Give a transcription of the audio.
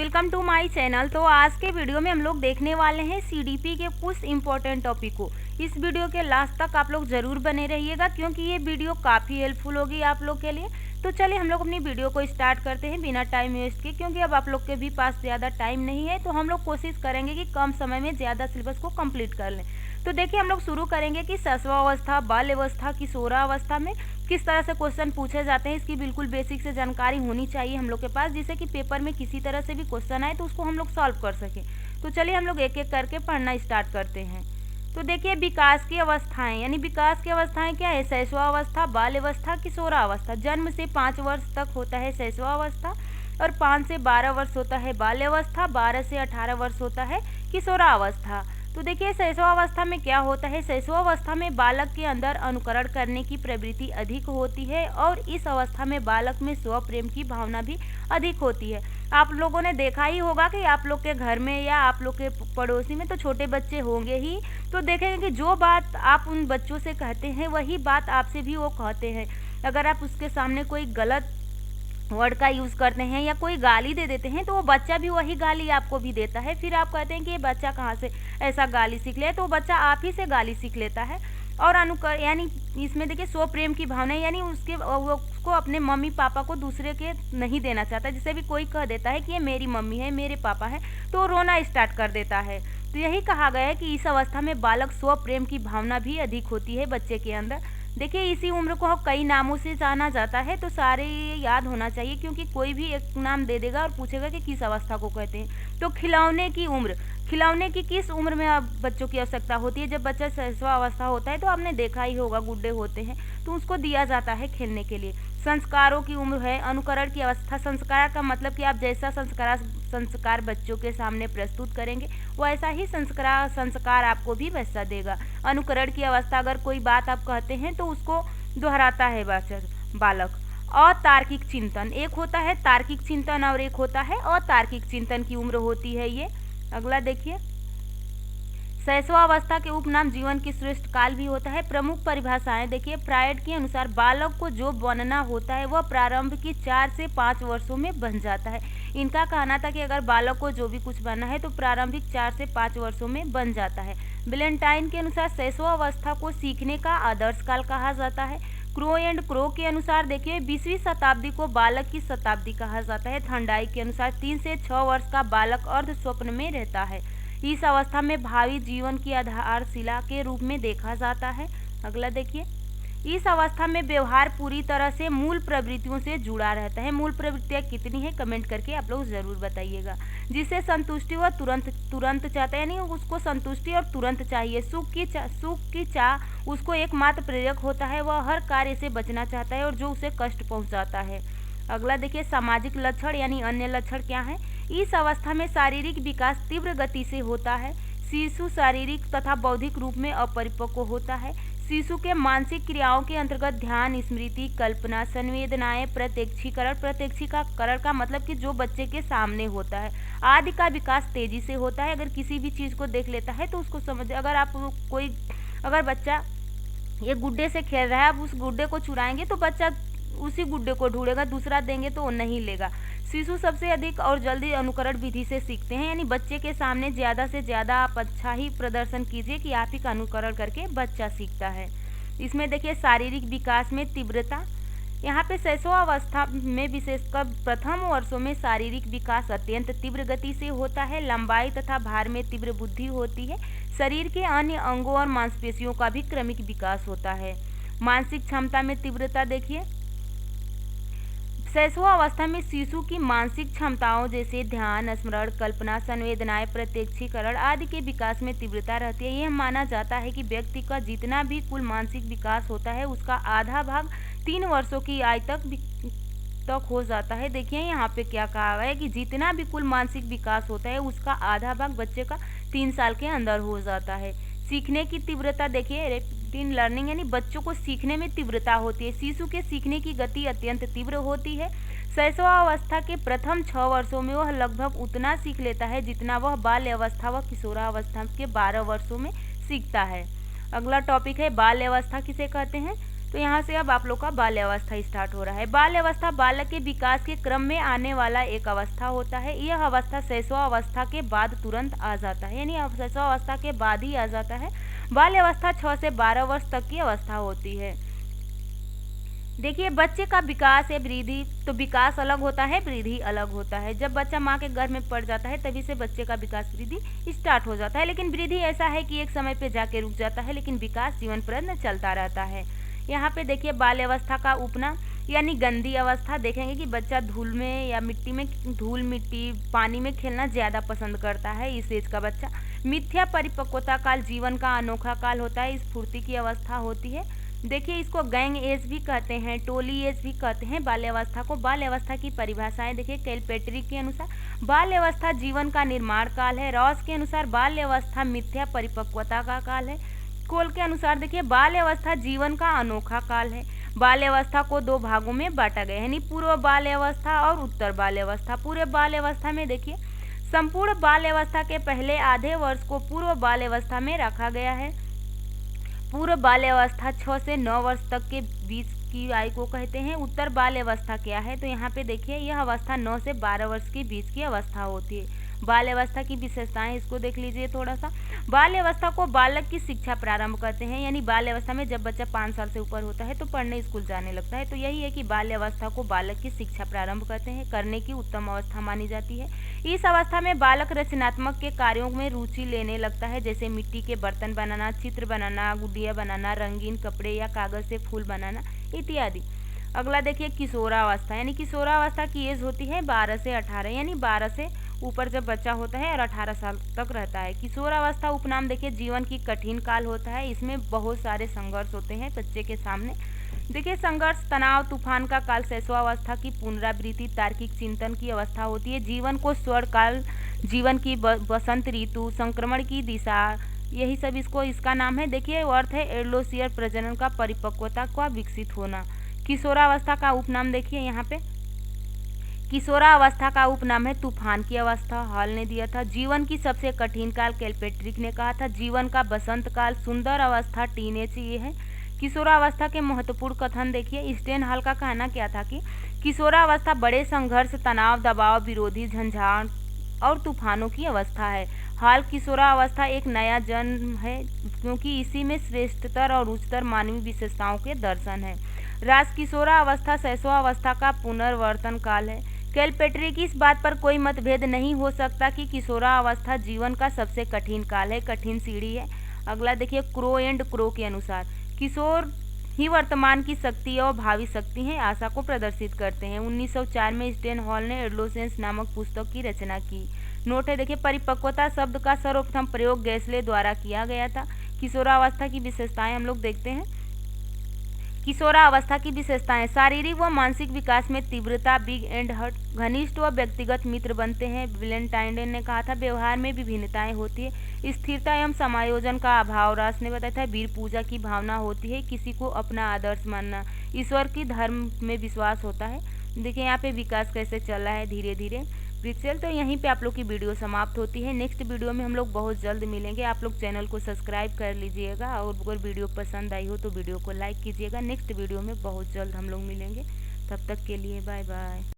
Welcome to my channel. तो आज के वीडियो में हम लोग देखने वाले हैं सीडीपी के कुछ इम्पोर्टेंट टॉपिक को। इस वीडियो के लास्ट तक आप लोग ज़रूर बने रहिएगा क्योंकि ये वीडियो काफ़ी हेल्पफुल होगी आप लोग के लिए। तो चलिए हम लोग अपनी वीडियो को स्टार्ट करते हैं बिना टाइम वेस्ट के, क्योंकि अब आप लोग के भी पास ज़्यादा टाइम नहीं है। तो हम लोग कोशिश करेंगे कि कम समय में ज़्यादा सिलेबस को कम्प्लीट कर लें। तो देखिए हम लोग शुरू करेंगे कि शैशवावस्था, बाल अवस्था, किशोरावस्था में किस तरह से क्वेश्चन पूछे जाते हैं। इसकी बिल्कुल बेसिक से जानकारी होनी चाहिए हम लोग के पास, जिससे कि पेपर में किसी तरह से भी क्वेश्चन आए तो उसको हम लोग सॉल्व कर सकें। तो चलिए हम लोग एक एक करके पढ़ना स्टार्ट करते हैं। तो देखिए विकास की अवस्थाएं, यानी विकास की अवस्थाएं क्या है? शैशवावस्था, बाल अवस्था, किशोरावस्था। जन्म से 5 वर्ष तक होता है शैशवावस्था और 5 से 12 वर्ष होता है बाल अवस्था, 12 से 18 वर्ष होता है किशोरावस्था। तो देखिए शैशवावस्था में क्या होता है? शैशवावस्था में बालक के अंदर अनुकरण करने की प्रवृत्ति अधिक होती है और इस अवस्था में बालक में स्व प्रेम की भावना भी अधिक होती है। आप लोगों ने देखा ही होगा कि आप लोग के घर में या आप लोग के पड़ोसी में तो छोटे बच्चे होंगे ही, तो देखेंगे कि जो बात आप उन बच्चों से कहते हैं वही बात आपसे भी वो कहते हैं। अगर आप उसके सामने कोई गलत वर्ड का यूज़ करते हैं या कोई गाली दे देते हैं तो वो बच्चा भी वही गाली आपको भी देता है। फिर आप कहते हैं कि ये बच्चा कहाँ से ऐसा गाली सीख लिया, तो वो बच्चा आप ही से गाली सीख लेता है। और अनुकर यानी इसमें देखिए स्व प्रेम की भावना, यानी वो उसको अपने मम्मी पापा को दूसरे के नहीं देना चाहता। जैसे भी कोई कह देता है कि ये मेरी मम्मी है, मेरे पापा है, तो वो रोना स्टार्ट कर देता है। तो यही कहा गया है कि इस अवस्था में बालक स्व प्रेम की भावना भी अधिक होती है बच्चे के अंदर। देखिए इसी उम्र को कई नामों से जाना जाता है, तो सारे याद होना चाहिए क्योंकि कोई भी एक नाम दे देगा और पूछेगा कि किस अवस्था को कहते हैं। तो खिलौने की उम्र, खिलौने की किस उम्र में अब बच्चों की आवश्यकता होती है? जब बच्चा शैशवावस्था होता है तो आपने देखा ही होगा गुड्डे होते हैं तो उसको दिया जाता है खेलने के लिए। संस्कारों की उम्र है अनुकरण की अवस्था। संस्कार का मतलब कि आप जैसा संस्कार बच्चों के सामने प्रस्तुत करेंगे वो ऐसा ही संस्कार आपको भी वैसा देगा। अनुकरण की अवस्था, अगर कोई बात आप कहते हैं तो उसको दोहराता है बालक। अतार्किक चिंतन, एक होता है तार्किक चिंतन और एक होता है अतार्किक चिंतन की उम्र होती है ये। अगला देखिए शैशवावस्था के उपनाम जीवन की श्रेष्ठ काल भी होता है। प्रमुख परिभाषाएं देखिए फ्रायड के अनुसार बालक को जो बनना होता है वह प्रारंभ की 4 से 5 वर्षों में बन जाता है। इनका कहना था कि अगर बालक को जो भी कुछ बनना है तो प्रारंभिक 4 से 5 वर्षों में बन जाता है। वेलेंटाइन के अनुसार शैशवावस्था को सीखने का आदर्श काल कहा जाता है। क्रो एंड क्रो के अनुसार देखिए 20वीं शताब्दी को बालक की शताब्दी कहा जाता है। थंडाई के अनुसार 3 से 6 वर्ष का बालक अर्ध स्वप्न में रहता है। इस अवस्था में भावी जीवन की आधारशिला के रूप में देखा जाता है। अगला देखिए इस अवस्था में व्यवहार पूरी तरह से मूल प्रवृत्तियों से जुड़ा रहता है। मूल प्रवृत्तियाँ कितनी है कमेंट करके आप लोग जरूर बताइएगा। जिसे संतुष्टि वह तुरंत चाहता है, यानी उसको संतुष्टि और तुरंत चाहिए। सुख की चाह उसको एकमात्र प्रेरक होता है। वह हर कार्य से बचना चाहता है और जो उसे कष्ट पहुंचाता है। अगला देखिए सामाजिक लक्षण यानी अन्य लक्षण क्या है? इस अवस्था में शारीरिक विकास तीव्र गति से होता है। शिशु शारीरिक तथा बौद्धिक रूप में अपरिपक्व होता है। शिशु के मानसिक क्रियाओं के अंतर्गत ध्यान, स्मृति, कल्पना, संवेदनाएं, प्रत्यक्षीकरण का मतलब कि जो बच्चे के सामने होता है आदि का विकास तेजी से होता है। अगर किसी भी चीज़ को देख लेता है तो उसको समझ, अगर बच्चा ये गुड्डे से खेल रहा है, आप उस गुड्डे को चुराएंगे तो बच्चा उसी गुड्डे को ढूंढेगा, दूसरा देंगे तो वो नहीं लेगा। शिशु सबसे अधिक और जल्दी अनुकरण विधि से सीखते हैं, यानी बच्चे के सामने ज़्यादा से ज़्यादा आप अच्छा ही प्रदर्शन कीजिए कि आप ही का अनुकरण करके बच्चा सीखता है। इसमें देखिए शारीरिक विकास में तीव्रता, यहाँ पे शैशवावस्था में विशेषकर प्रथम वर्षों में शारीरिक विकास अत्यंत तीव्र गति से होता है। लंबाई तथा भार में तीव्र बुद्धि होती है। शरीर के अन्य अंगों और मांसपेशियों का भी क्रमिक विकास होता है। मानसिक क्षमता में तीव्रता देखिए शैशवावस्था में शिशु की मानसिक क्षमताओं जैसे ध्यान, स्मरण, कल्पना, संवेदनाएं, प्रत्यक्षीकरण आदि के विकास में तीव्रता रहती है। यह माना जाता है कि व्यक्ति का जितना भी कुल मानसिक विकास होता है उसका आधा भाग 3 वर्षों की आयु तक हो जाता है। देखिए यहाँ पे क्या कहा गया है कि जितना भी कुल मानसिक विकास होता है उसका आधा भाग बच्चे का 3 साल के अंदर हो जाता है। सीखने की तीव्रता देखिए रेपिड लर्निंग, यानी बच्चों को सीखने में तीव्रता होती है। शिशु के सीखने की गति अत्यंत तीव्र होती है। शैशवावस्था के प्रथम 6 वर्षों में वह लगभग उतना सीख लेता है जितना वह बाल्य अवस्था व किशोरावस्था के 12 वर्षों में सीखता है। अगला टॉपिक है बाल्य अवस्था किसे कहते हैं? तो यहाँ से अब आप लोग का बाल्य अवस्था स्टार्ट हो रहा है। बाल्य अवस्था बालक के विकास के क्रम में आने वाला एक अवस्था होता है। यह अवस्था शैशवावस्था के बाद तुरंत आ जाता है, यानी शैशवावस्था के बाद ही आ जाता है। बाल्य अवस्था 6 से 12 वर्ष तक की अवस्था होती है। देखिए, बच्चे का विकास या वृद्धि, तो विकास अलग होता है, वृद्धि अलग होता है। जब बच्चा माँ के गर्भ में पड़ जाता है तभी से बच्चे का विकास वृद्धि स्टार्ट हो जाता है। लेकिन वृद्धि ऐसा है कि एक समय पे जाके रुक जाता है, लेकिन विकास जीवन पर्यंत चलता रहता है। यहाँ पे देखिए बाल्यावस्था का उपना यानी गंदी अवस्था। देखेंगे कि बच्चा धूल में या मिट्टी में, धूल मिट्टी पानी में खेलना ज़्यादा पसंद करता है इस एज का बच्चा। मिथ्या परिपक्वता काल जीवन का अनोखा काल होता है, स्फूर्ति की अवस्था होती है। देखिए, इसको गैंग एज भी कहते हैं, टोली एज भी कहते हैं बाल्यावस्था को। बाल्यावस्था की परिभाषाएं देखिए कैलपेट्रिक के अनुसार बाल्यावस्था जीवन का निर्माण काल है। रॉस के अनुसार बाल्यावस्था मिथ्या परिपक्वता का काल है। कोल के अनुसार देखिए बाल्यावस्था जीवन का अनोखा काल है। बाल्यावस्था को 2 भागों में बांटा गया है, यानी पूर्व बाल्यावस्था और उत्तर बाल्यावस्था। पूर्व बाल्यावस्था में देखिए संपूर्ण बाल्यावस्था के पहले आधे वर्ष को पूर्व बाल्यावस्था में रखा गया है। पूर्व बाल्यावस्था 6 से 9 वर्ष तक के बीच की आयु को कहते हैं। उत्तर बाल्यावस्था क्या है, तो यहाँ पे देखिए यह अवस्था 9 से 12 वर्ष के बीच की अवस्था होती है। बाल्यावस्था की विशेषताएं इसको देख लीजिए थोड़ा सा। बाल्यावस्था को बालक की शिक्षा प्रारंभ करते हैं, यानी बाल्यावस्था में जब बच्चा 5 साल से ऊपर होता है तो पढ़ने स्कूल जाने लगता है। तो यही है कि बाल्यावस्था को बालक की शिक्षा प्रारंभ करते हैं, करने की उत्तम अवस्था मानी जाती है। इस अवस्था में बालक रचनात्मक के कार्यों में रुचि लेने लगता है, जैसे मिट्टी के बर्तन बनाना, चित्र बनाना, गुड़िया बनाना, रंगीन कपड़े या कागज से फूल बनाना इत्यादि। अगला देखिए किशोरावस्था, यानी किशोरावस्था की एज होती है 12 से 18, यानी 12 से ऊपर जब बच्चा होता है और 18 साल तक रहता है। किशोरावस्था उपनाम देखिए जीवन की कठिन काल होता है। इसमें बहुत सारे संघर्ष होते हैं बच्चे के सामने। देखिए संघर्ष, तनाव, तूफान का काल, शैशवावस्था की पुनरावृत्ति, तार्किक चिंतन की अवस्था होती है। जीवन को स्वर्ण काल, जीवन की बसंत ऋतु, संक्रमण की दिशा, यही सब इसका नाम है। देखिए अर्थ है एडोलसेंस प्रजनन का परिपक्वता का विकसित होना। किशोरावस्था का उपनाम देखिए यहाँ पे किशोरावस्था का उपनाम है तूफान की अवस्था, हॉल ने दिया था। जीवन की सबसे कठिन काल कैलपेट्रिक ने कहा था। जीवन का बसंत काल, सुंदर अवस्था टीनेज ये है। किशोरावस्था के महत्वपूर्ण कथन देखिए, स्टेन हॉल का कहना क्या था कि किशोरावस्था बड़े संघर्ष, तनाव, दबाव, विरोधी झंझाट और तूफानों की अवस्था है। हाल किशोरावस्था एक नया जन्म है, क्योंकि इसी में श्रेष्ठतर और उच्चतर मानवीय विशेषताओं के दर्शन है। राज किशोरावस्था शैशवावस्था का पुनर्वर्तन काल है। कैलपेट्रिक इस बात पर कोई मतभेद नहीं हो सकता कि किशोरावस्था जीवन का सबसे कठिन काल है, कठिन सीढ़ी है। अगला देखिए क्रो एंड क्रो के अनुसार किशोर ही वर्तमान की शक्ति और भावी शक्ति है, आशा को प्रदर्शित करते हैं। 1904 में स्टेन हॉल ने एडोलसेंस नामक पुस्तक की रचना की। नोट है देखिए परिपक्वता शब्द का सर्वप्रथम प्रयोग गैसले द्वारा किया गया था। किशोरावस्था की विशेषताएं हम लोग देखते हैं। किशोरावस्था की विशेषताएं, शारीरिक व मानसिक विकास में तीव्रता, बिग एंड हर्ट, घनिष्ठ व व्यक्तिगत मित्र बनते हैं। वैलेंटाइन ने कहा था व्यवहार में विभिन्नताएं होती है, स्थिरता एवं समायोजन का अभाव। रास ने बताया था वीर पूजा की भावना होती है, किसी को अपना आदर्श मानना, ईश्वर की धर्म में विश्वास होता है। देखिए यहाँ पे विकास कैसे चल रहा है धीरे धीरे वृक्षल। तो यहीं पे आप लोग की वीडियो समाप्त होती है। नेक्स्ट वीडियो में हम लोग बहुत जल्द मिलेंगे। आप लोग चैनल को सब्सक्राइब कर लीजिएगा और अगर वीडियो पसंद आई हो तो वीडियो को लाइक कीजिएगा। नेक्स्ट वीडियो में बहुत जल्द हम लोग मिलेंगे, तब तक के लिए बाय बाय।